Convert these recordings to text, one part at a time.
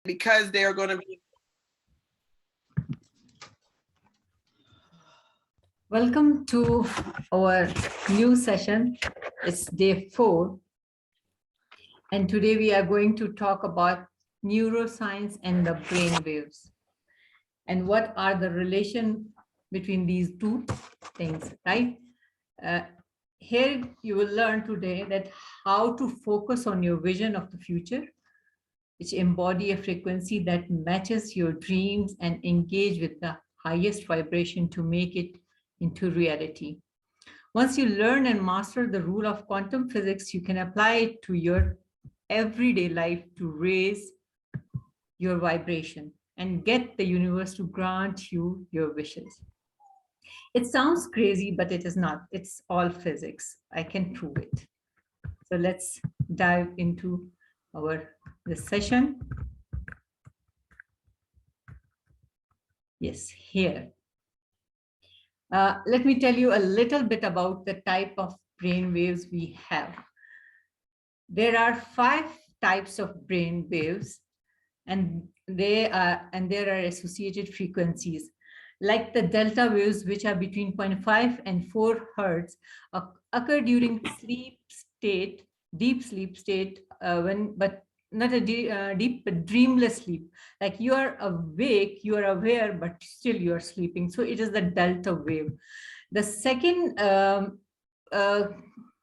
because they are going to be. Welcome to our new session. It's day 4. And today we are going to talk about neuroscience and the brain waves. And what are the relation between these two things, right? Here you will learn today that how to focus on your vision of the future, which embody a frequency that matches your dreams and engage with the highest vibration to make it into reality. Once you learn and master the rule of quantum physics, you can apply it to your everyday life to raise your vibration and get the universe to grant you your wishes. It sounds crazy, but it is not. It's all physics. I can prove it. So let's dive into this session. Yes, here. Let me tell you a little bit about the type of brain waves we have. There are 5 types of brain waves, and there are associated frequencies, like the delta waves, which are between 0.5 and 4 hertz, occur during deep sleep state, but not a deep, but dreamless sleep. Like you are awake, you are aware, but still you are sleeping. So it is the delta wave. The second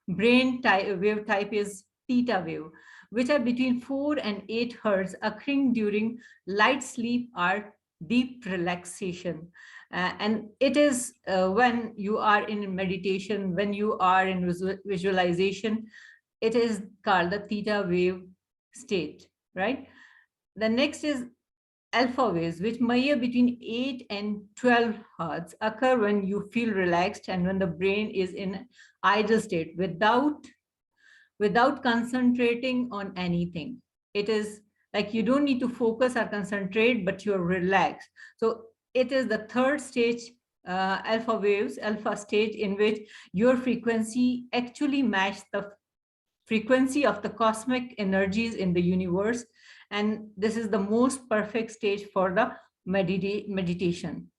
brain wave type is theta wave, which are between 4 and 8 hertz, occurring during light sleep or deep relaxation. And it is when you are in meditation, when you are in visualization, it is called the theta wave state, right? The next is alpha waves, which measure between 8 and 12 hertz, occur when you feel relaxed and when the brain is in idle state without concentrating on anything. It is like you don't need to focus or concentrate, but you're relaxed. So it is the third stage, alpha stage, in which your frequency actually matches the frequency of the cosmic energies in the universe. And this is the most perfect stage for the meditation.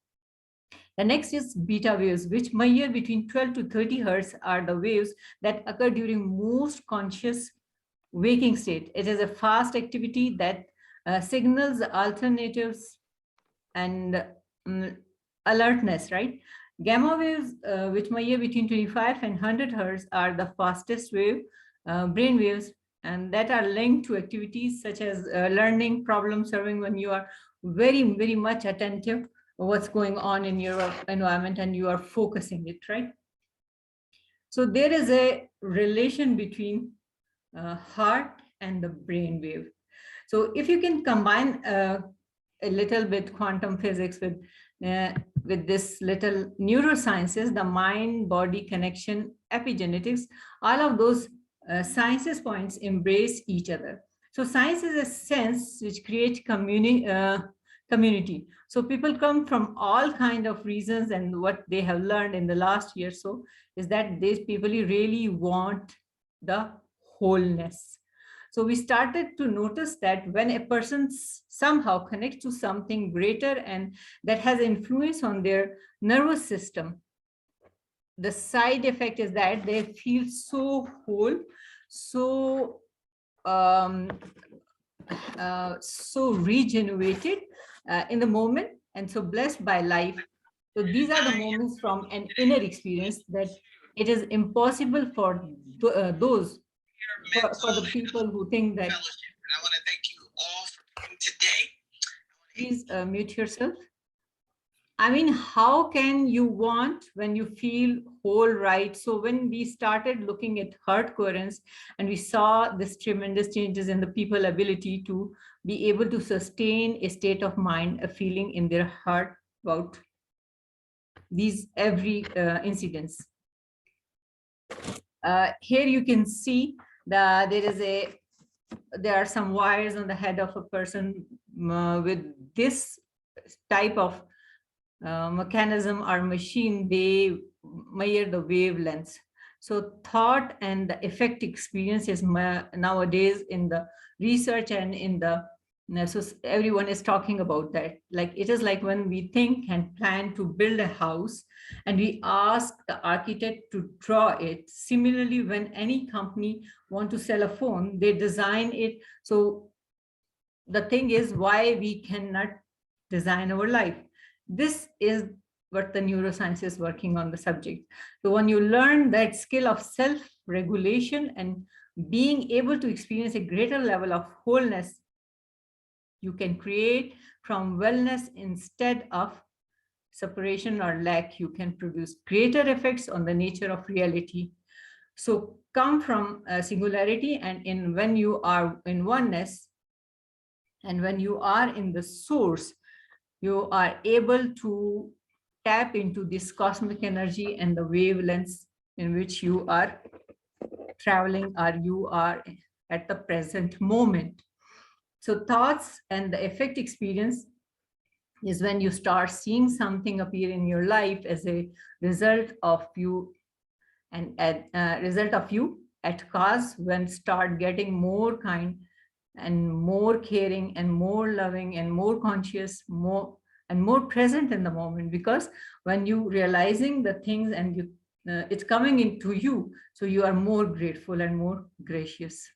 The next is beta waves, which measure between 12 to 30 hertz, are the waves that occur during most conscious waking state. It is a fast activity that signals alternatives and alertness, right? Gamma waves, which measure between 25 and 100 hertz, are the fastest brain waves, and that are linked to activities such as learning, problem solving, when you are very, very much attentive to what's going on in your environment and you are focusing it, right? So there is a relation between heart and the brain wave. So if you can combine a little bit quantum physics with this little neurosciences, the mind-body connection, epigenetics, all of those sciences points embrace each other. So science is a sense which creates community. So people come from all kind of reasons, and what they have learned in the last year or so is that these people really want the wholeness. So we started to notice that when a person somehow connects to something greater and that has influence on their nervous system, the side effect is that they feel so whole, so so regenerated in the moment, and so blessed by life. So these are the moments from an inner experience that it is impossible for those for the people who think that. And I want to thank you all for coming today. Please mute yourself. I mean, how can you want when you feel whole, right? So when we started looking at heart coherence and we saw this tremendous changes in the people ability to be able to sustain a state of mind, a feeling in their heart about these every incidents. Here you can see that there are some wires on the head of a person with this type of mechanism or machine. They measure the wavelengths. So thought and the effect experience is nowadays in the research and in the So everyone is talking about that. Like it is like when we think and plan to build a house and we ask the architect to draw it. Similarly, when any company want to sell a phone, they design it. So the thing is why we cannot design our life. This is what the neuroscience is working on the subject. So when you learn that skill of self-regulation and being able to experience a greater level of wholeness, you can create from wellness instead of separation or lack. You can produce greater effects on the nature of reality. So come from a singularity, and in when you are in oneness and when you are in the source, you are able to tap into this cosmic energy and the wavelengths in which you are traveling or you are at the present moment. So thoughts and the effect experience is when you start seeing something appear in your life as a result of you and result of you at cause, when start getting more kind and more caring and more loving and more conscious, more and more present in the moment. Because when you realizing the things and you it's coming into you, so you are more grateful and more gracious.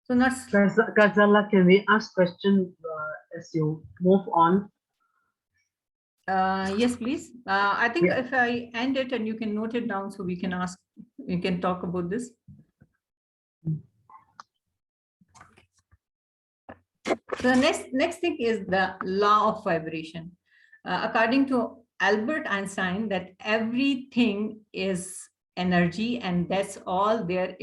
So that's Gazala, can we ask questions as you move on? yes, please. I think Yeah. if I end it and you can note it down so we can ask, we can talk about this. So the next thing is the law of vibration. According to Albert Einstein, that everything is energy and that's all there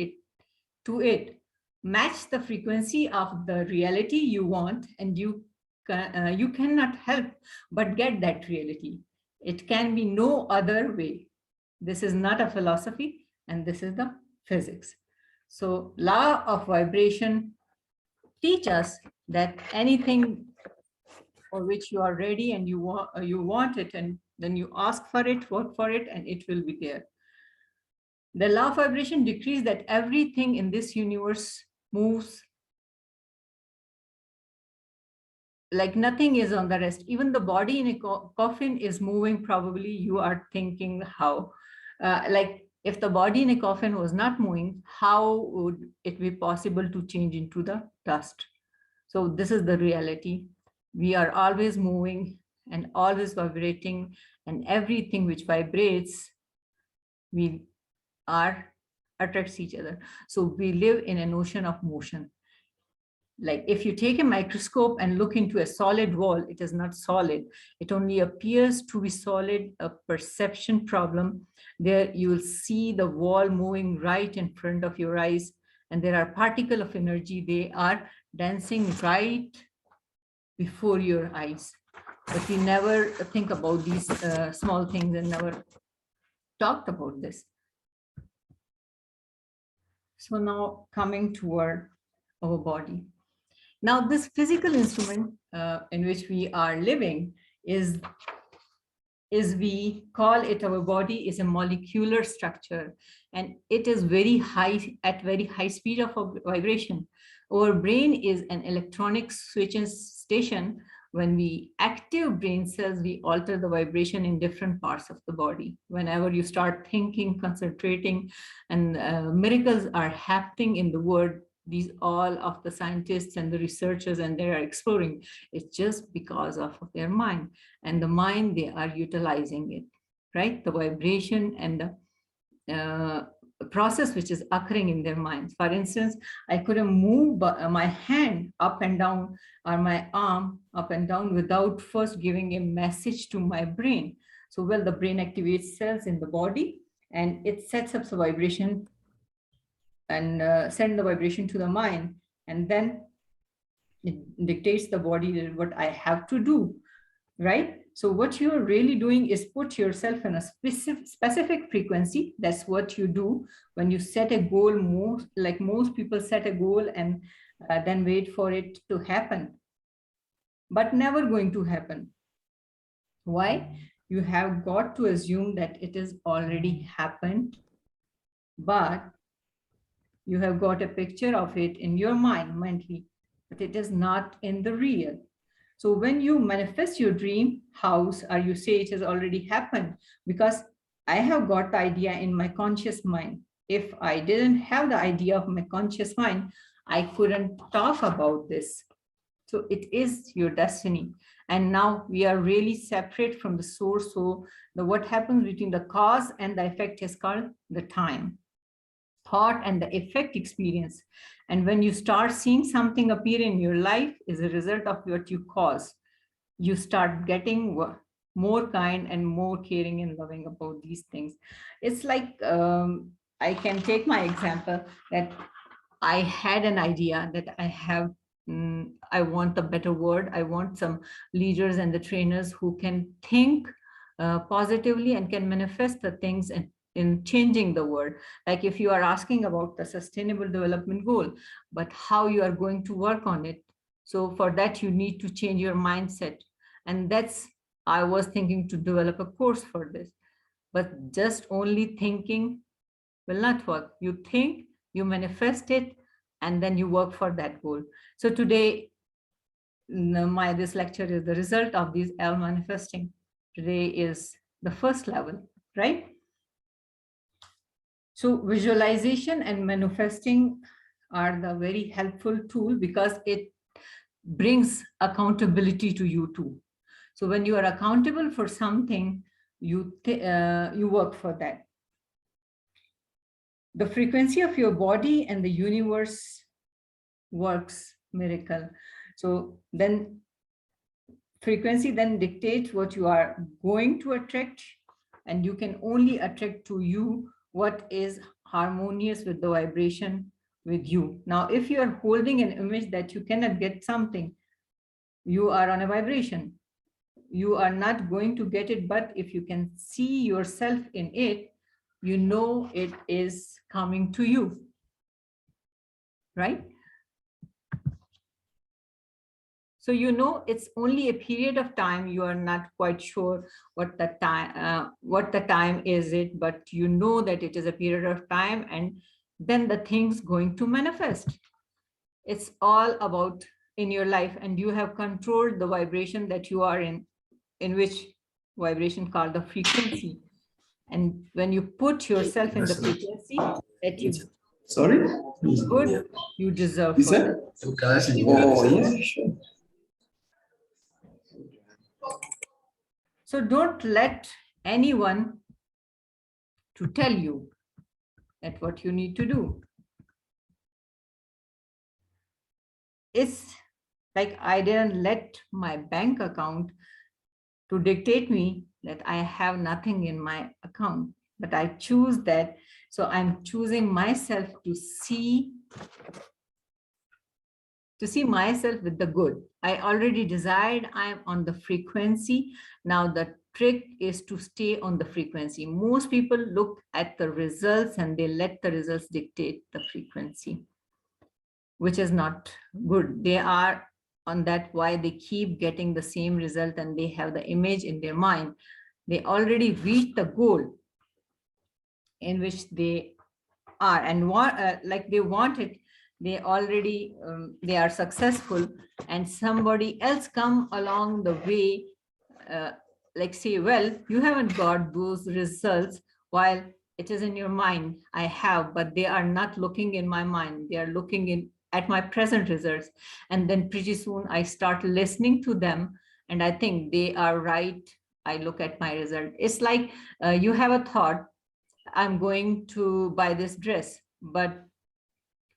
to it. Match the frequency of the reality you want and you cannot help but get that reality. It can be no other way. This is not a philosophy and this is the physics. So law of vibration teach us that anything for which you are ready and you want it, and then you ask for it, work for it, and it will be there. The law of vibration decrees that everything in this universe moves like nothing is on the rest. Even the body in a coffin is moving. Probably you are thinking how, like if the body in a coffin was not moving, how would it be possible to change into the dust? So this is the reality. We are always moving and always vibrating, and everything which vibrates, we are attracts each other. So we live in an ocean of motion. Like if you take a microscope and look into a solid wall, it is not solid. It only appears to be solid, a perception problem. There you will see the wall moving right in front of your eyes, and there are particles of energy. They are dancing right before your eyes. But we never think about these small things and never talked about this. So now coming toward our body. Now this physical instrument in which we are living is we call it our body is a molecular structure, and it is very high at very high speed of vibration. Our brain is an electronic switching station. When we active brain cells, we alter the vibration in different parts of the body. Whenever you start thinking, concentrating, and miracles are happening in the world, these all of the scientists and the researchers and they are exploring, it's just because of their mind, and the mind, they are utilizing it, right? The vibration and the process which is occurring in their minds. For instance, I couldn't move my hand up and down or my arm up and down without first giving a message to my brain. So well, the brain activates cells in the body and it sets up the vibration and send the vibration to the mind, and then it dictates the body what I have to do, right? So what you're really doing is put yourself in a specific frequency. That's what you do when you set a goal. Most people set a goal and then wait for it to happen, but never going to happen. Why? you have got to assume that it is already happened, but you have got a picture of it in your mind mentally, but it is not in the real. So when you manifest your dream house, or you say it has already happened, because I have got the idea in my conscious mind. If I didn't have the idea of my conscious mind, I couldn't talk about this. So it is your destiny. And now we are really separate from the source. So what happens between the cause and the effect is called the time, thought and the effect experience. And when you start seeing something appear in your life is a result of what you cause, you start getting more kind and more caring and loving about these things. It's like, I can take my example that I had an idea that I want a better word. I want some leaders and the trainers who can think positively and can manifest the things in changing the world. Like if you are asking about the sustainable development goal, but how you are going to work on it. So for that, you need to change your mindset. And I was thinking to develop a course for this, but just only thinking will not work. You think, you manifest it, and then you work for that goal. So today, this lecture is the result of these L manifesting. Today is the first level, right? So visualization and manifesting are the very helpful tool because it brings accountability to you too. So when you are accountable for something, you work for that. The frequency of your body and the universe works miracle. So then frequency then dictates what you are going to attract, and you can only attract to you what is harmonious with the vibration with you. Now, if you are holding an image that you cannot get something, you are on a vibration. You are not going to get it, but if you can see yourself in it, you know it is coming to you, right? So you know it's only a period of time. You are not quite sure what the time is it, but you know that it is a period of time, and then the thing's going to manifest. It's all about in your life, and you have controlled the vibration that you are in which vibration called the frequency. And when you put yourself in the frequency that you Sorry? good, you deserve Is for that? that. Oh, yeah, sure. So don't let anyone to tell you that what you need to do. It's like I didn't let my bank account to dictate me that I have nothing in my account, but I choose that. So I'm choosing myself to see myself with the good. I already desired I'm on the frequency. Now the trick is to stay on the frequency. Most people look at the results and they let the results dictate the frequency, which is not good. They are on that why they keep getting the same result and they have the image in their mind. They already reached the goal in which they are and like they want it. They already they are successful, and somebody else come along the way, like say, well, you haven't got those results while it is in your mind. I have, but they are not looking in my mind. They are looking in at my present results. And then pretty soon I start listening to them and I think they are right. I look at my result. It's like you have a thought, I'm going to buy this dress, but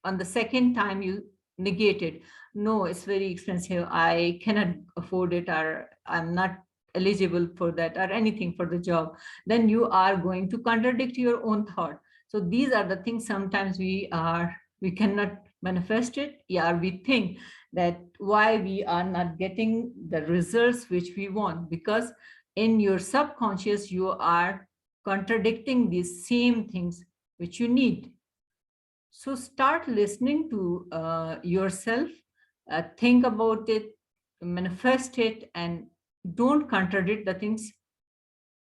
on the second time you negate it. No, it's very expensive. I cannot afford it, or I'm not eligible for that, or anything for the job. Then you are going to contradict your own thought. So these are the things sometimes we cannot manifest it. Yeah, we think that why we are not getting the results which we want, because in your subconscious you are contradicting these same things which you need. So start listening to yourself, think about it, manifest it, and don't contradict the things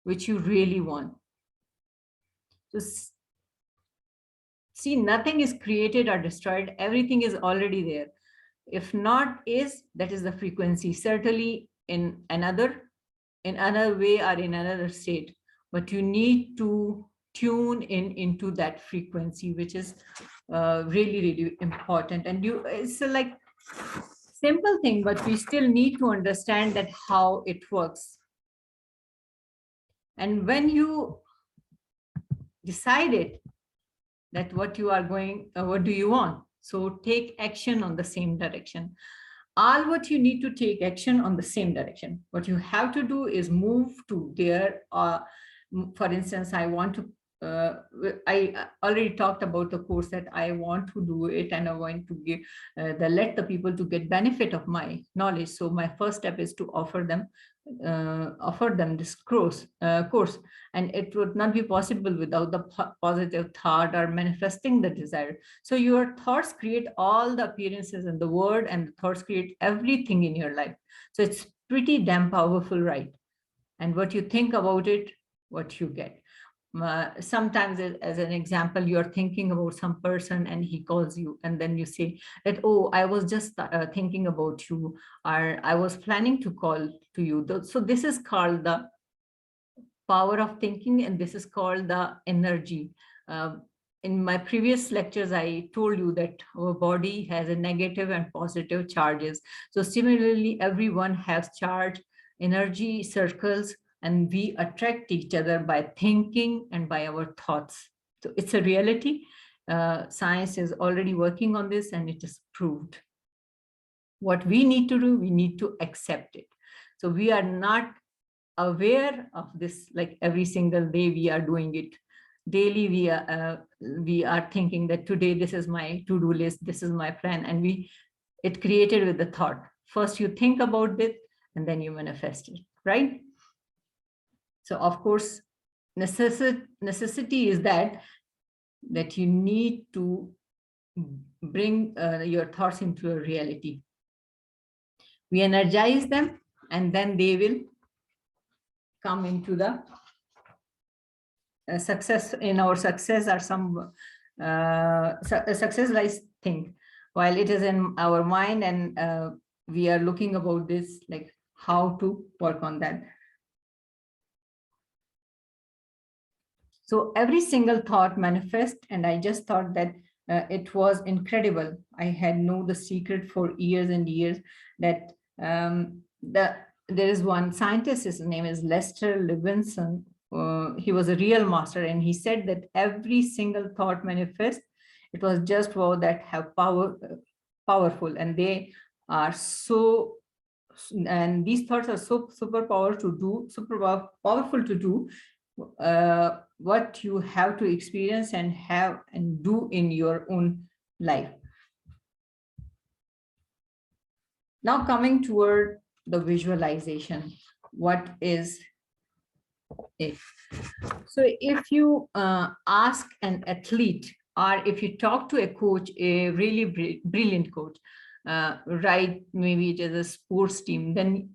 which you really want. So see, nothing is created or destroyed. Everything is already there. If not is, that is the frequency, certainly in another way or in another state. But you need to tune in into that frequency, which is really, really important. And it's a like simple thing, but we still need to understand that how it works. And when you decided that what you are going, what do you want? So take action on the same direction. All what you need to take action on the same direction. What you have to do is move to there. For instance, I want to, I already talked about the course that I want to do it, and I want to give let the people to get benefit of my knowledge. So my first step is to offer them this course, and it would not be possible without the positive thought or manifesting the desire. So your thoughts create all the appearances in the world, and the thoughts create everything in your life. So it's pretty damn powerful, right? And what you think about it, what you get. Sometimes, as an example, you're thinking about some person and he calls you, and then you say that, oh, I was just thinking about you, or I was planning to call to you. So this is called the power of thinking, and this is called the energy. In my previous lectures, I told you that our body has a negative and positive charges. So similarly, everyone has charge, energy circles, and we attract each other by thinking and by our thoughts. So it's a reality. Science is already working on this, and it is proved. What we need to do, we need to accept it. So we are not aware of this, like every single day we are doing it. Daily we are thinking that today this is my to-do list, this is my plan, and it created with the thought. First you think about it, and then you manifest it, right? So of course, necessity is that you need to bring your thoughts into a reality. We energize them, and then they will come into the success. In our success or some success lies thing, while it is in our mind, and we are looking about this, like how to work on that. So every single thought manifest, and I just thought that it was incredible. I had known the secret for years and years, that there is one scientist, his name is Lester Levinson. He was a real master, and he said that every single thought manifest. It was just wow, that have powerful, and they are so, and these thoughts are so super powerful to do what you have to experience and have and do in your own life. Now coming toward the visualization, what is it? So if you ask an athlete, or if you talk to a coach, a really brilliant coach, right, maybe it is a sports team, then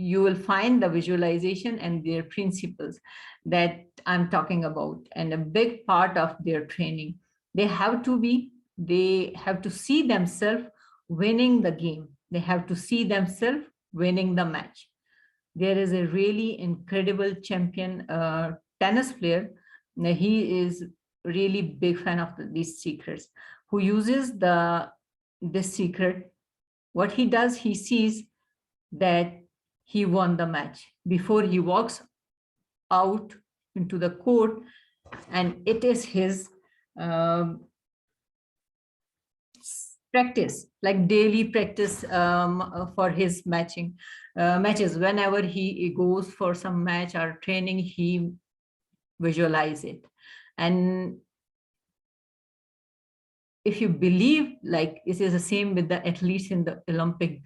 you will find the visualization and their principles that I'm talking about, and a big part of their training. They have to see themselves winning the game. They have to see themselves winning the match. There is a really incredible champion tennis player. Now, he is really big fan of these secrets, who uses this secret. What he does, he sees that he won the match before he walks out into the court, and it is his practice, like daily practice for his matches. Whenever he goes for some match or training, he visualize it. And if you believe, like it is the same with the athletes in the Olympic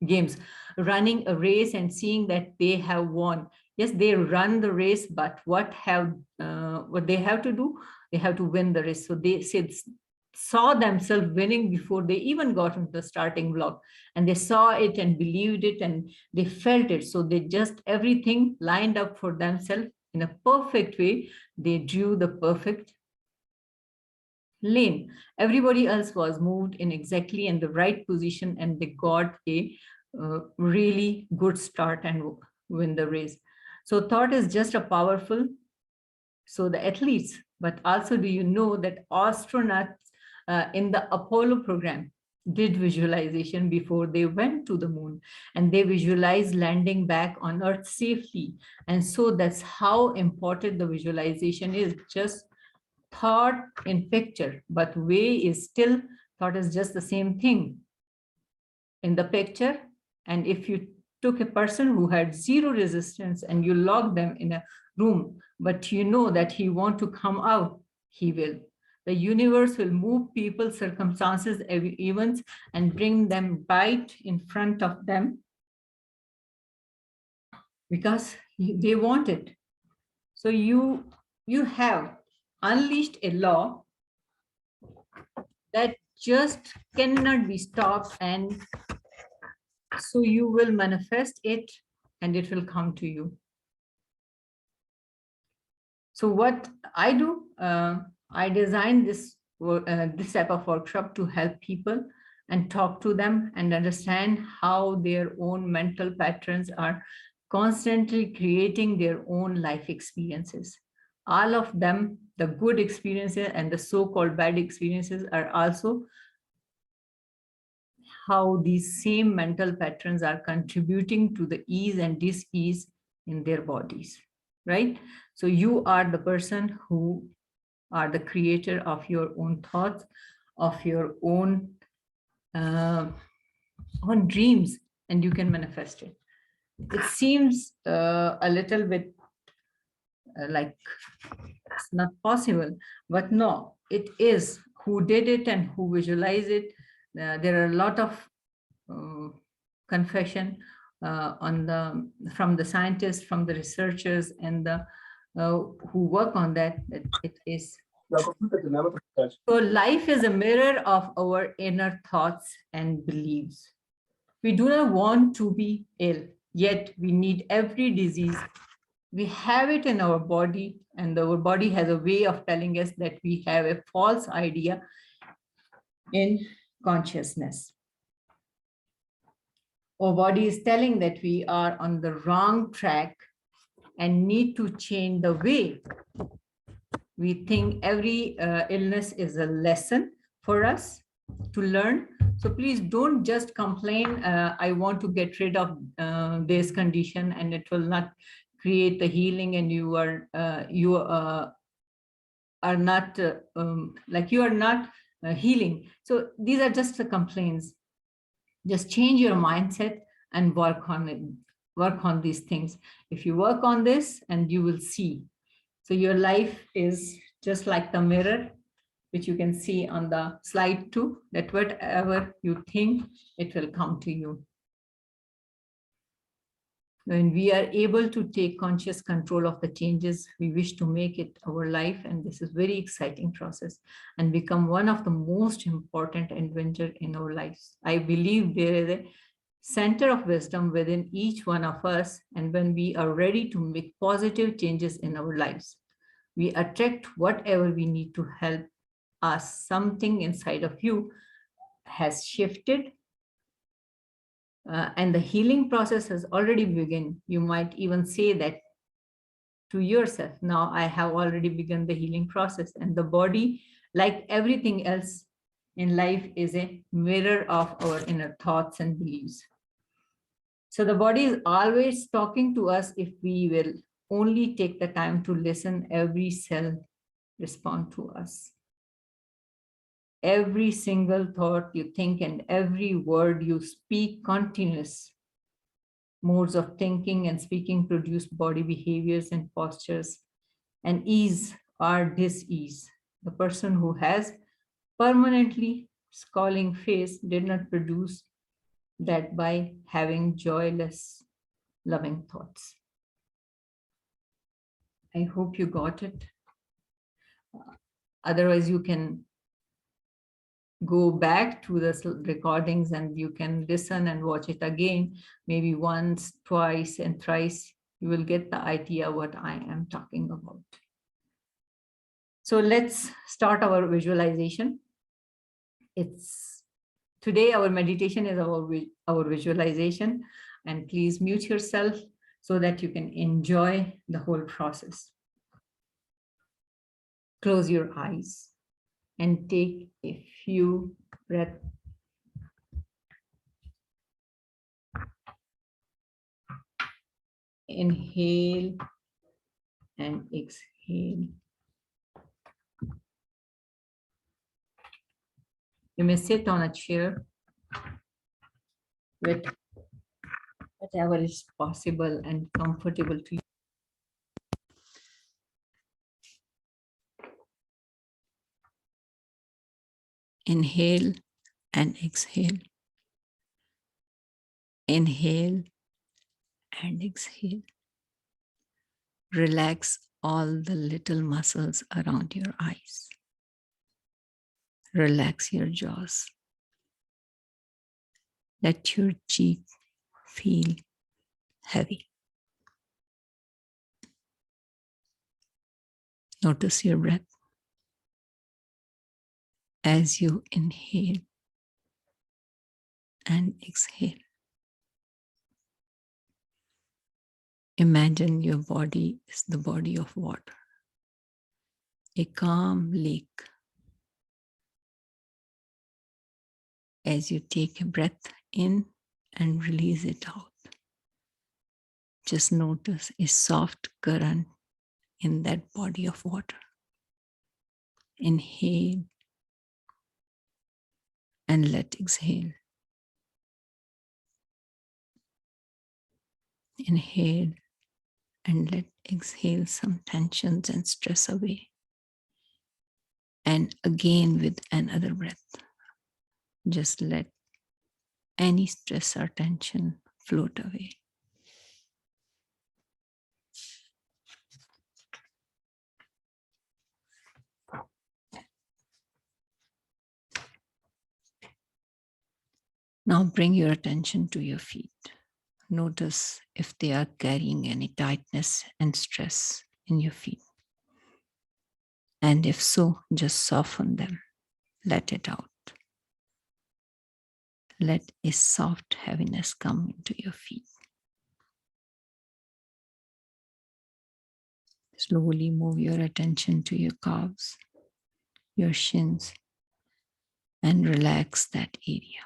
games, running a race and seeing that they have won. Yes, they run the race, but what they have to do, they have to win the race. So they say saw themselves winning before they even got into the starting block, and they saw it and believed it and they felt it. So they just everything lined up for themselves in a perfect way. They drew the perfect lane. Everybody else was moved in exactly in the right position, and they got a really good start and win the race. So thought is just a powerful. So the athletes, but also do you know that astronauts in the Apollo program did visualization before they went to the moon, and they visualized landing back on Earth safely. And so that's how important the visualization is. Just thought in picture, but way is still thought is just the same thing in the picture. And if you took a person who had zero resistance and you locked them in a room, but you know that he want to come out, he will. The universe will move people, circumstances, events, and bring them right in front of them because they want it. So you have unleashed a law that just cannot be stopped, and so you will manifest it and it will come to you. So what I do, I design this type of workshop to help people and talk to them and understand how their own mental patterns are constantly creating their own life experiences. All of them, the good experiences and the so-called bad experiences, are also how these same mental patterns are contributing to the ease and dis-ease in their bodies, right? So you are the person who are the creator of your own thoughts, of your own dreams, and you can manifest it. It seems a little bit like it's not possible, but no, it is. Who did it and who visualized it? There are a lot of confession from the scientists, from the researchers, and the who work on that it is. So life is a mirror of our inner thoughts and beliefs. We do not want to be ill, yet we need every disease. We have it in our body, and our body has a way of telling us that we have a false idea in consciousness. Our body is telling that we are on the wrong track and need to change the way we think. Every illness is a lesson for us to learn. So please don't just complain, I want to get rid of this condition and it will not create the healing, and you are not like you are not healing. So these are just the complaints. Just change your mindset and work on it. Work on these things. If you work on this, and you will see. So your life is just like the mirror, which you can see on the slide 2, that whatever you think, it will come to you. When we are able to take conscious control of the changes we wish to make it our life, and this is very exciting process, and become one of the most important adventure in our lives. I believe there is a center of wisdom within each one of us, and when we are ready to make positive changes in our lives, we attract whatever we need to help us. Something inside of you has shifted, and the healing process has already begun. You might even say that to yourself, now I have already begun the healing process. And the body, like everything else in life, is a mirror of our inner thoughts and beliefs. So the body is always talking to us if we will only take the time to listen. Every cell respond to us. Every single thought you think and every word you speak, continuous modes of thinking and speaking produce body behaviors and postures, and ease or dis-ease. The person who has permanently scowling face did not produce that by having joyless, loving thoughts. I hope you got it. Otherwise, you can go back to the recordings and you can listen and watch it again, maybe once, twice, and thrice. You will get the idea what I am talking about. So let's start our visualization. Today our meditation is our visualization, and please mute yourself so that you can enjoy the whole process. Close your eyes and take a few breaths. Inhale and exhale. You may sit on a chair with whatever is possible and comfortable to you. Inhale and exhale. Inhale and exhale. Relax all the little muscles around your eyes. Relax your jaws. Let your cheek feel heavy. Notice your breath as you inhale and exhale. Imagine your body is the body of water, a calm lake. As you take a breath in and release it out, just notice a soft current in that body of water. Inhale and let exhale. Inhale and let exhale some tensions and stress away. And again with another breath, just let any stress or tension float away. Now bring your attention to your feet. Notice if they are carrying any tightness and stress in your feet. And if so, just soften them. Let it out. Let a soft heaviness come into your feet. Slowly move your attention to your calves, your shins, and relax that area.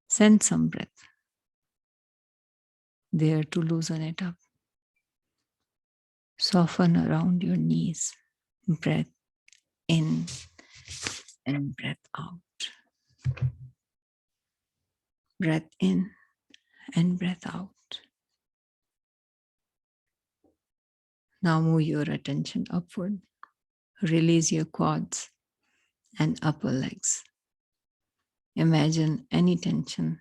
Send some breath there to loosen it up. Soften around your knees. Breath in and breath out. Breath in and breath out. Now move your attention upward. Release your quads and upper legs. Imagine any tension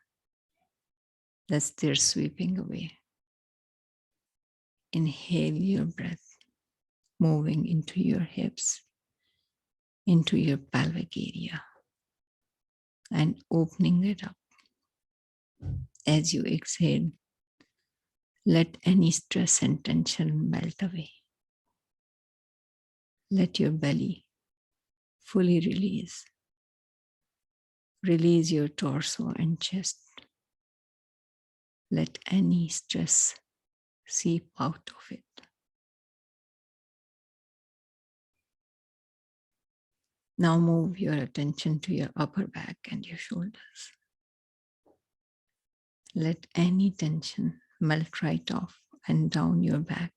that's there sweeping away. Inhale your breath, moving into your hips, into your pelvic area, and opening it up. As you exhale, let any stress and tension melt away. Let your belly fully release. Release your torso and chest. Let any stress seep out of it. Now move your attention to your upper back and your shoulders. Let any tension melt right off and down your back,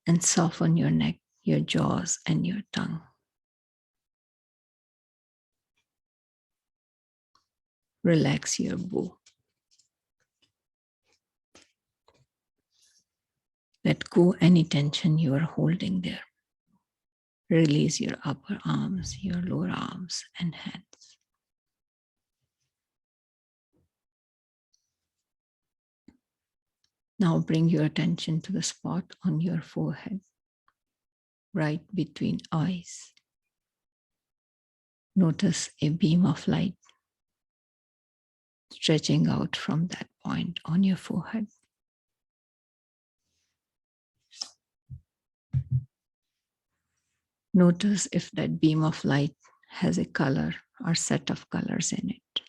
and soften your neck, your jaws, and your tongue. Relax your bow. Let go any tension you are holding there. Release your upper arms, your lower arms, and hands. Now bring your attention to the spot on your forehead, right between eyes. Notice a beam of light stretching out from that point on your forehead. Notice if that beam of light has a color or set of colors in it.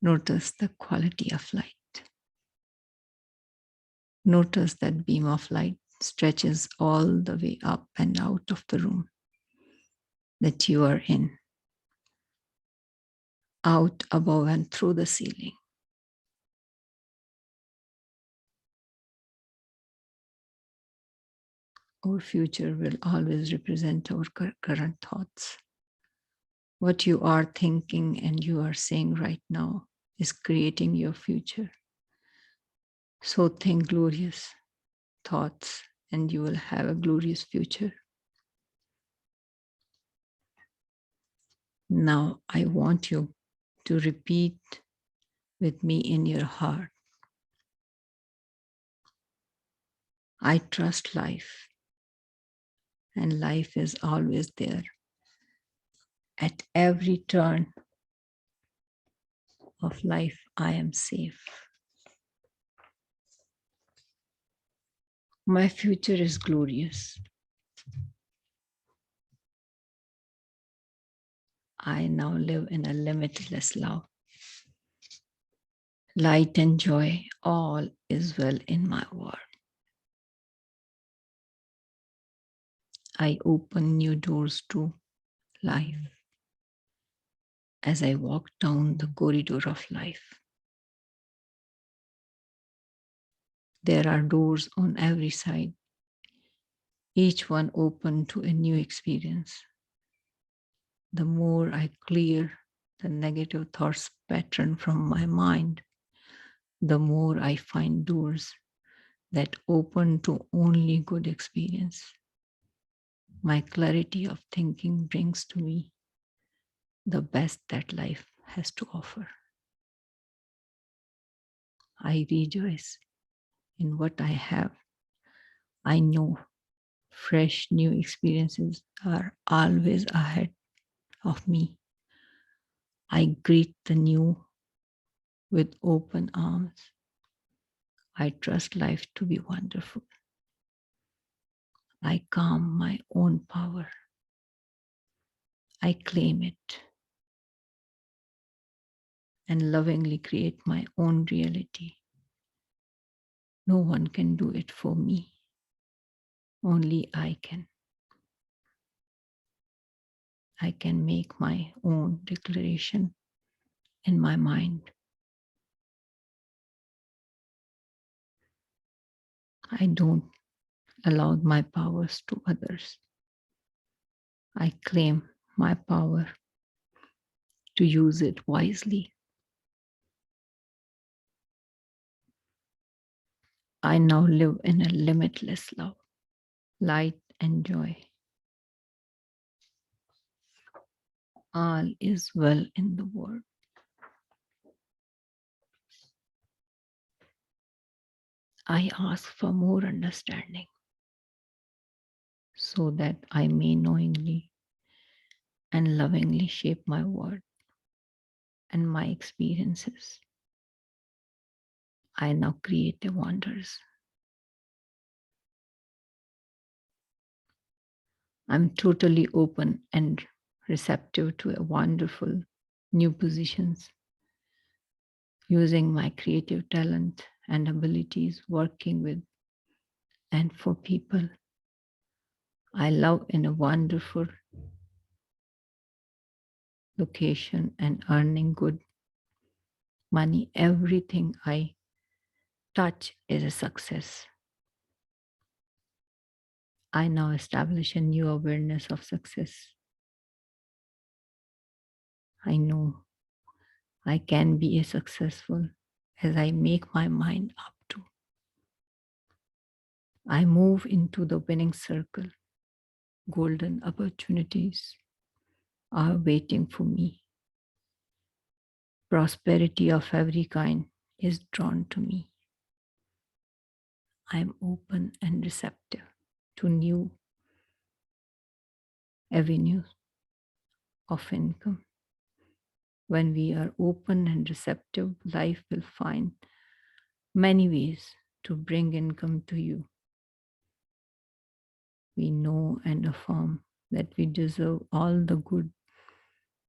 Notice the quality of light. Notice that beam of light stretches all the way up and out of the room that you are in, out, above, and through the ceiling. Our future will always represent our current thoughts. What you are thinking and you are saying right now is creating your future. So think glorious thoughts and you will have a glorious future. Now I want you to repeat with me in your heart. I trust life, and life is always there. At every turn of life, I am safe. My future is glorious. I now live in a limitless love. Light and joy, all is well in my world. I open new doors to life as I walk down the corridor of life. There are doors on every side, each one open to a new experience. The more I clear the negative thoughts pattern from my mind, the more I find doors that open to only good experience. My clarity of thinking brings to me the best that life has to offer. I rejoice in what I have. I know fresh new experiences are always ahead of me. I greet the new with open arms. I trust life to be wonderful. I calm my own power. I claim it and lovingly create my own reality. No one can do it for me. Only I can. I can make my own declaration in my mind. I don't allow my powers to others. I claim my power to use it wisely. I now live in a limitless love, light, and joy. All is well in the world. I ask for more understanding so that I may knowingly and lovingly shape my world and my experiences. I now create the wonders. I'm totally open and receptive to a wonderful new positions, using my creative talent and abilities working with and for people I love in a wonderful location and earning good money. Everything I touch is a success. I now establish a new awareness of success. I know I can be as successful as I make my mind up to. I move into the winning circle. Golden opportunities are waiting for me. Prosperity of every kind is drawn to me. I am open and receptive to new avenues. of income. When we are open and receptive, life will find many ways to bring income to you. We know and affirm that we deserve all the good.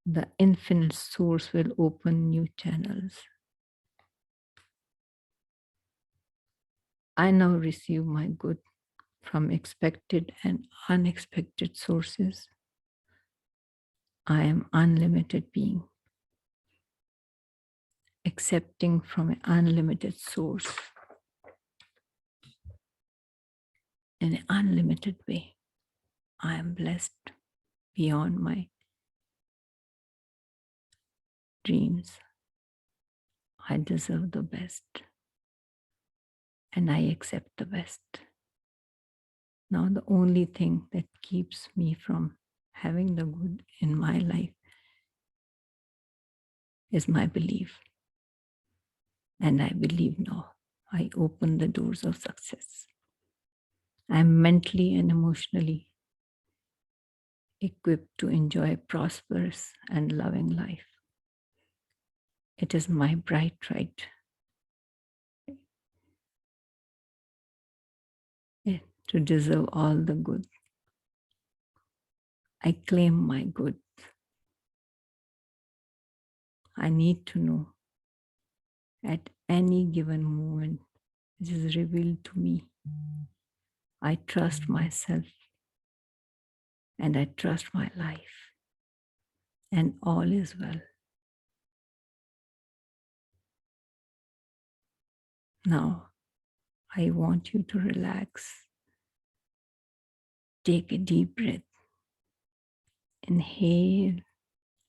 The infinite source will open new channels. I now receive my good from expected and unexpected sources. I am unlimited being, accepting from an unlimited source in an unlimited way. I am blessed beyond my dreams. I deserve the best, and I accept the best. Now, the only thing that keeps me from having the good in my life is my belief. And I believe now. I open the doors of success. I'm mentally and emotionally equipped to enjoy a prosperous and loving life. It is my bright right to deserve all the good. I claim my good. I need to know at any given moment it is revealed to me. I trust myself and I trust my life, and all is well. Now, I want you to relax. Take a deep breath. Inhale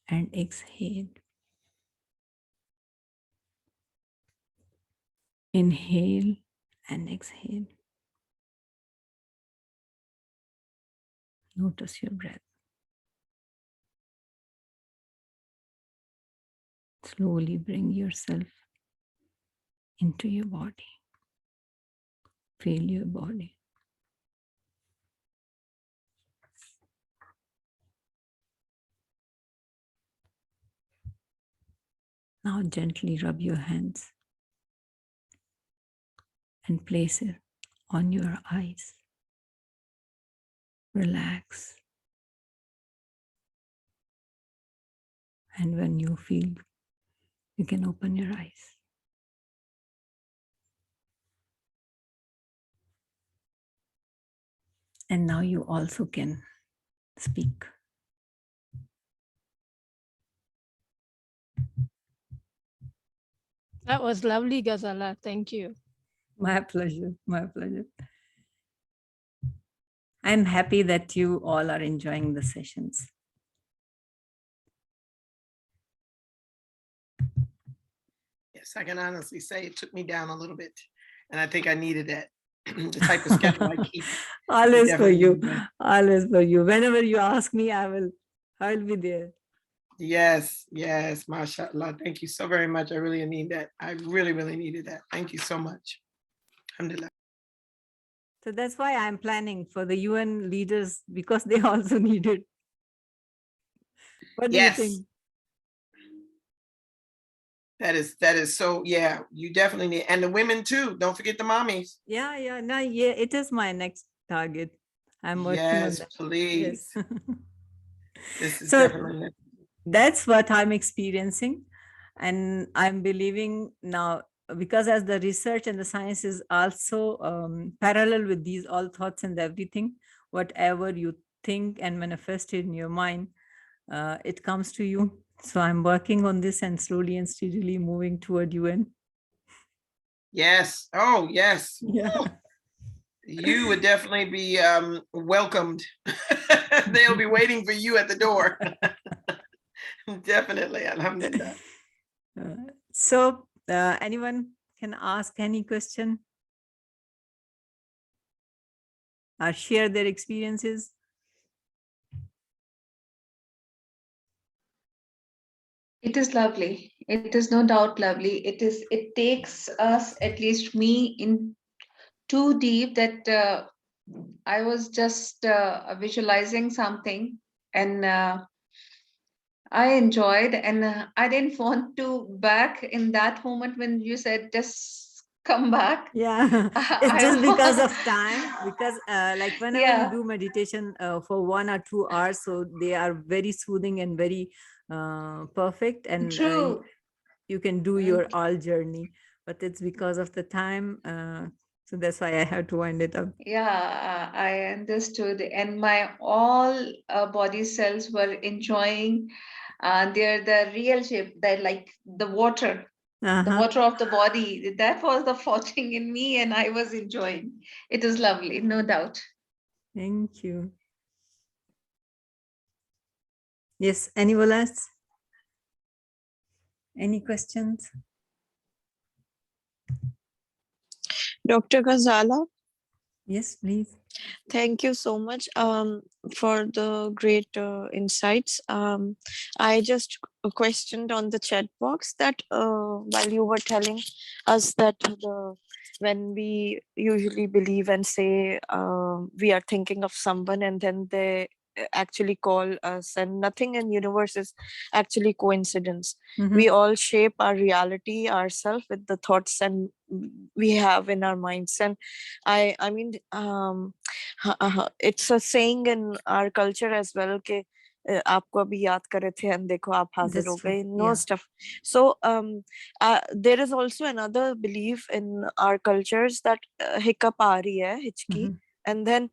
and exhale. Inhale and exhale. Notice your breath. Slowly bring yourself into your body. Feel your body. Now gently rub your hands and place it on your eyes. Relax. And when you feel, you can open your eyes. And now you also can speak. That was lovely, Ghazala. Thank you. My pleasure. My pleasure. I'm happy that you all are enjoying the sessions. Yes, I can honestly say it took me down a little bit. And I think I needed that. The type of schedule I keep. Always for definitely you. need that. Always for you. Whenever you ask me, I'll be there. Yes, yes, mashallah. Thank you so very much. I really need that. I really, really needed that. Thank you so much. Alhamdulillah. So that's why I'm planning for the UN leaders, because they also need it. What do you Yes. think? That is so, yeah, you definitely need, and the women too. Don't forget the mommies. Yeah, it is my next target. I'm working on Yes, that. please. Yes. This is So definitely that's what I'm experiencing. And I'm believing now, because as the research and the science is also parallel with these all thoughts and everything, whatever you think and manifest in your mind, it comes to you. So I'm working on this and slowly and steadily moving toward UN. yes. Oh, yes. Yeah. Woo. You would definitely be welcomed. They'll be waiting for you at the door. Definitely. Alhamdulillah. So anyone can ask any question or share their experiences. It is lovely. It is no doubt lovely. It takes us, at least me, in too deep that I was just visualizing something, and I enjoyed, and I didn't want to back in that moment when you said just come back. Yeah, it's I, just because of time. Because like whenever we yeah, do meditation for 1 or 2 hours, so they are very soothing and very perfect, and true. you can do your all journey. But it's because of the time, so that's why I have to wind it up. Yeah, I understood, and my all body cells were enjoying. They're the real shape, that like the Uh-huh. water of the body. That was the floating in me, and I was enjoying. It was lovely, no doubt. Thank you. Yes, anyone else? Any questions? Dr. Ghazala, Yes, please. thank you so much for the great insights. I just questioned on the chat box that while you were telling us that when we usually believe and say we are thinking of someone and then they actually call us, and nothing in universe is actually coincidence. Mhm. We all shape our reality ourselves with the thoughts and we have in our minds. And I mean it's a saying in our culture as well कि आपको अभी याद कर रहे थे and देखो आप हाजिर That's हो true. गए, no Yeah. stuff. So there is also another belief in our cultures that hiccup आ रही है, हिचकी, Mhm. and then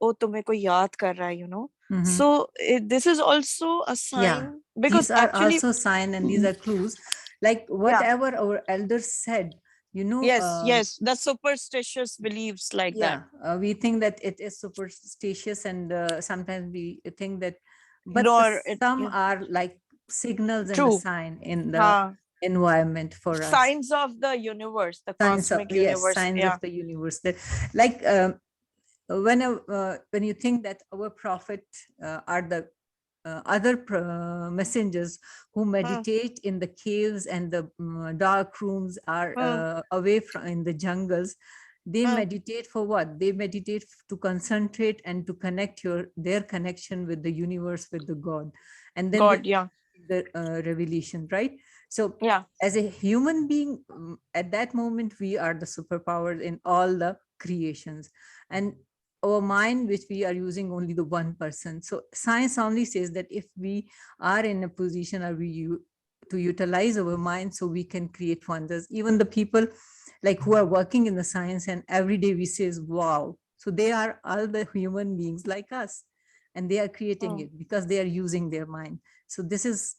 ओ तुम्हें कोई याद कर रहा है, you know. Mhm. So this is also a Yeah, sign because these are actually also sign and these are clues, like yeah, whatever our elders said, you know. yes, the superstitious beliefs like that. Yeah, we think that it is superstitious, and sometimes we think that, but Nor it, some yeah, are like signals and the true. sign in the Huh. environment for us. Signs of the universe, the Signs of, cosmic yes, universe. signs Yeah. of the universe, that like when you think that our prophet are the other messengers who meditate in the caves and the dark rooms, are away from in the jungles. They meditate for what? They meditate to concentrate and to connect their connection with the universe, with the God, and then God, yeah. the revelation, right? So Yeah. as a human being, at that moment we are the superpowers in all the creations, and our mind, which we are using only the 1%. So science only says that if we are in a position, or to utilize our mind, so we can create wonders. Even the people like who are working in the science, and every day we says wow, so they are all the human beings like us, and they are creating it because they are using their mind. So this is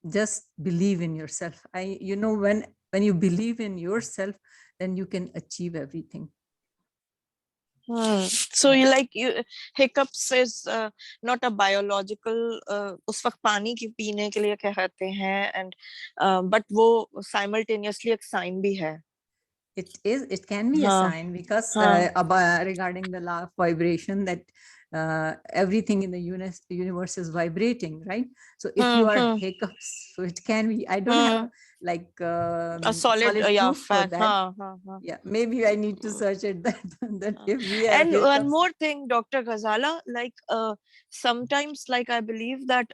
just believe in yourself. When you believe in yourself, then you can achieve everything. So you like hiccups is not a biological उस वक्त पानी की पीने के लिए कहते हैं, and but वो simultaneously एक sign भी है. It can be a sign, because regarding the law of vibration, that everything in the universe is vibrating, right? So if you are hiccups, so it can be. I don't have like A solid proof for fact. that. Yeah, maybe I need to search it that if we have And one hiccups. more thing, Dr. Ghazala, like sometimes, like I believe that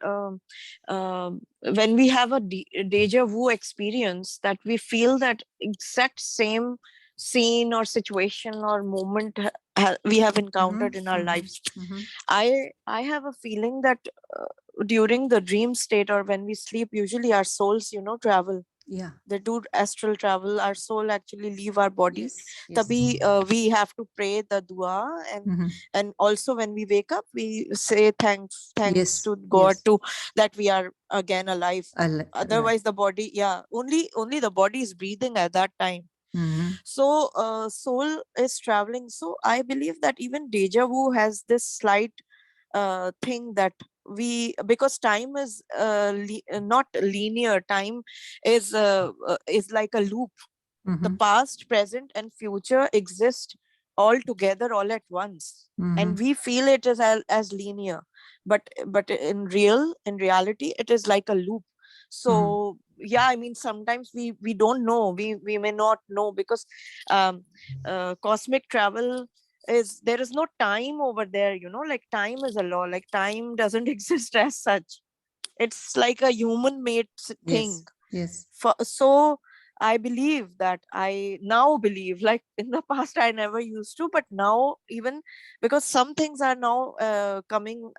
when we have a deja vu experience, that we feel that exact same scene or situation or moment we have encountered in our lives. I have a feeling that during the dream state or when we sleep, usually our souls, travel. Yeah, They do astral travel. Our soul actually leave our body. yes, yes. Tabi we have to pray the dua, and also when we wake up, we say thanks Yes, to God yes. to that we are again alive. Otherwise, the body, only the body is breathing at that time. So soul is traveling. So I believe that even deja vu has this slight thing that because time is not linear. Time is like a loop. The past, present, and future exist all together, all at once, and we feel it as linear, but in reality it is like a loop. So yeah, I mean, sometimes we don't know, we may not know, because cosmic travel is, there is no time over there, like time is a law, like time doesn't exist as such. It's like a human made thing. Yes. So I believe that, I now believe, like in the past I never used to, but now, even because some things are now coming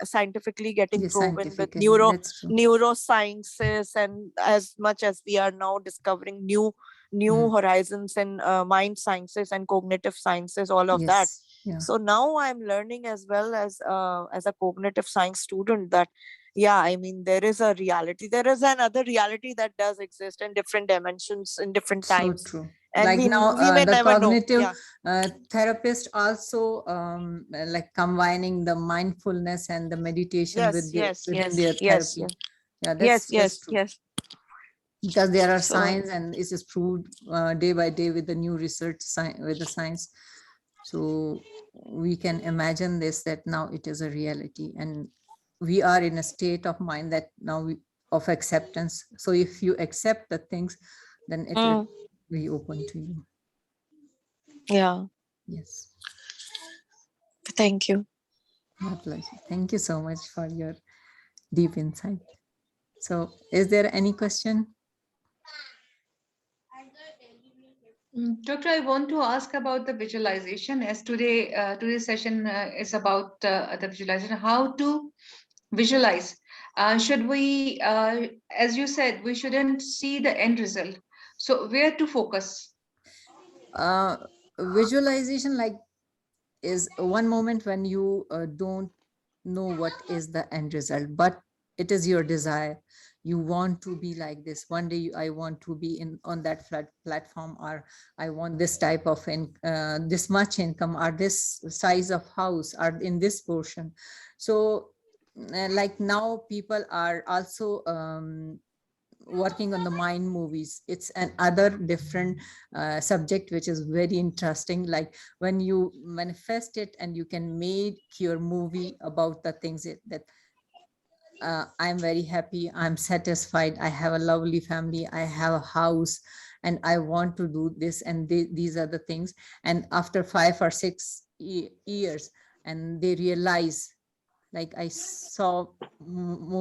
scientifically getting Yes, proven with scientifically, that's true. neurosciences, and as much as we are now discovering new horizons in mind sciences and cognitive sciences, all of that. Yes. Yeah. So now I'm learning, as well as a cognitive science student, that yeah, I mean, there is a reality, there is another reality that does exist in different dimensions, in different So times, true. and Like now, we may the never know. cognitive Yeah. therapist also like combining the mindfulness and the meditation Yes, with yes, within yes, their yes, therapy. yes, Yeah, yes, that's yes, true. yes. Because there are So signs, and it is proved day by day with the new research with the science. So we can imagine this, that now it is a reality, and we are in a state of mind that now of acceptance. So if you accept the things, then it will be open to you. yeah, Yes. thank you. My pleasure. Thank you so much for your deep insight. So is there any question? Doctor, I want to ask about the visualization, as today's session is about the visualization, how to visualize. Should we, as you said, we shouldn't see the end result. So where to focus? Visualization, like, is one moment when you don't know what is the end result, but it is your desire. You want to be like this one day. I want to be in on that platform, or I want this type of this much income, or this size of house, or in this portion. So like now people are also working on the mind movies. It's an other different subject which is very interesting. Like when you manifest it, and you can make your movie about the things that I'm very happy, I'm satisfied, I have a lovely family, I have a house, and I want to do this, and these are the things. And after 5 or 6 years, and they realize, like I saw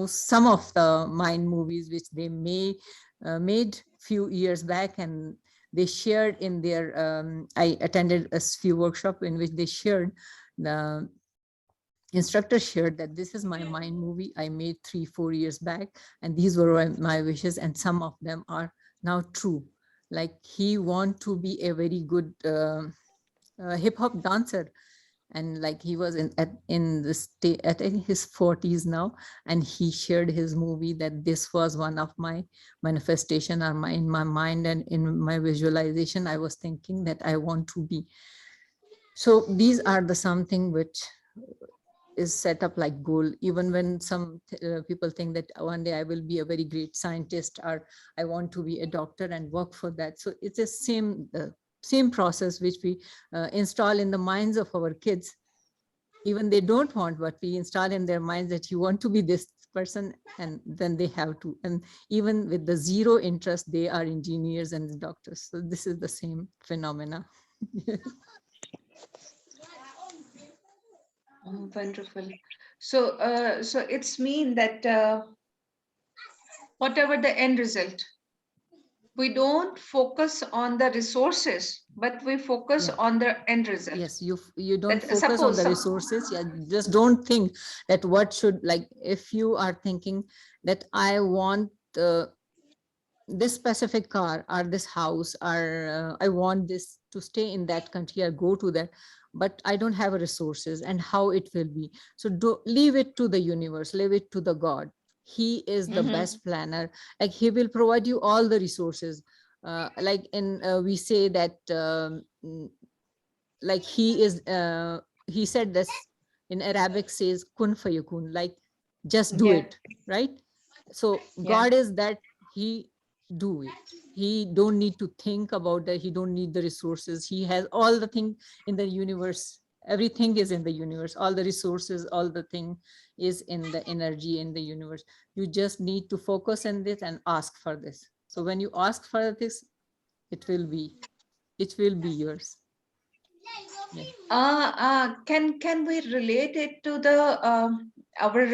some of the mind movies which they made few years back, and they shared in their I attended a few workshop in which they shared, the instructor shared that this is my mind movie I made 3-4 years back, and these were my wishes, and some of them are now true. Like he want to be a very good hip hop dancer, and like he was in the state at his 40s now, and he shared his movie that this was one of my manifestation, or in my mind and in my visualization I was thinking that I want to be. So these are the something which is set up like goal. Even when some people think that one day I will be a very great scientist, or I want to be a doctor and work for that. So it's the same process which we install in the minds of our kids. Even they don't want, but we install in their minds that you want to be this person, and then they have to. And even with the zero interest, they are engineers and doctors. So this is the same phenomena. Oh, wonderful. So, so it's mean that whatever the end result, we don't focus on the resources, but we focus Yeah. on the end result. Yes, you don't That focus on suppose the resources. Yeah, just don't think that what should, like if you are thinking that I want this specific car or this house, or I want this to stay in that country or go to that, but I don't have resources, and how it will be. So leave it to the universe, leave it to the God. He is the best planner. Like he will provide you all the resources. Like in we say that like he said this in Arabic, says kun fayakun, like just do yeah, it, right? So yeah. God is that he do it. He don't need to think about that. He don't need the resources. He has all the thing in the universe. Everything is in the universe. All the resources, all the thing is in the energy in the universe. You just need to focus on this and ask for this. So when you ask for this, it will be yours. Can we relate it to the our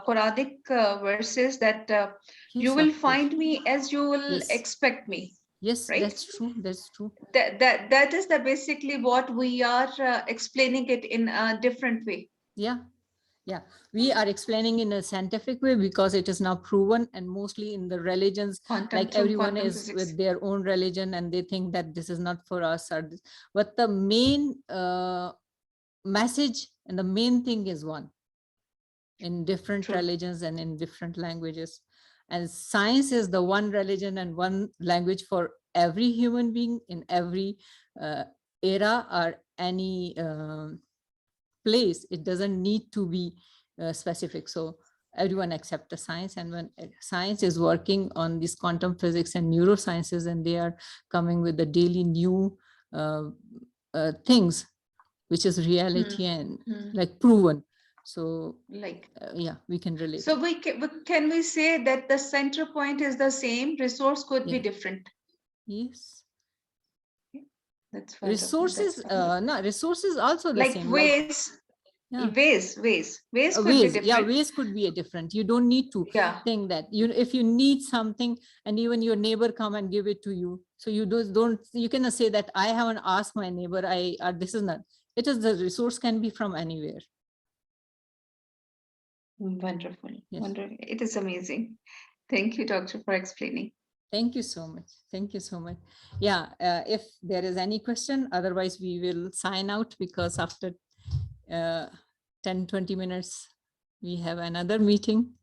Quranic verses that you Yes, will of course. find me as you will Yes. expect me? Yes, Right? that's true. That's true. That is the basically what we are explaining it in a different way. Yeah. Yeah, we are explaining in a scientific way because it is now proven, and mostly in the religions, like Through everyone quantum is physics. with their own religion and they think that this is not for us or this. But the main message and the main thing is one in different True. religions and in different languages. And science is the one religion and one language for every human being in every era or any place. It doesn't need to be specific. So everyone accept the science, and when science is working on this quantum physics and neurosciences, and they are coming with the daily new things, which is reality and like proven. So like yeah, we can relate. So can we say that the center point is the same, resource could be different? Yes. That's Resources, no, resources also the like same. ways, Yeah. ways could Ways, be different. yeah, ways could be a different. You don't need to think that if you need something and even your neighbor come and give it to you, so you don't you cannot say that I haven't asked my neighbor, this is not. It is the resource can be from anywhere. Wonderful. Yes. Wonderful. It is amazing. Thank you, doctor, for explaining. Thank you so much. Thank you so much. Yeah, if there is any question, otherwise we will sign out because after 10-20 minutes, we have another meeting.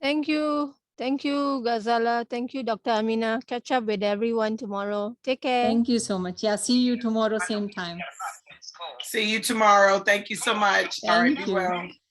Thank you. Thank you, Ghazala. Thank you, Dr. Amina. Catch up with everyone tomorrow. Take care. Thank you so much. Yeah, see you tomorrow, same time. See you tomorrow. Thank you so much. All right, be well.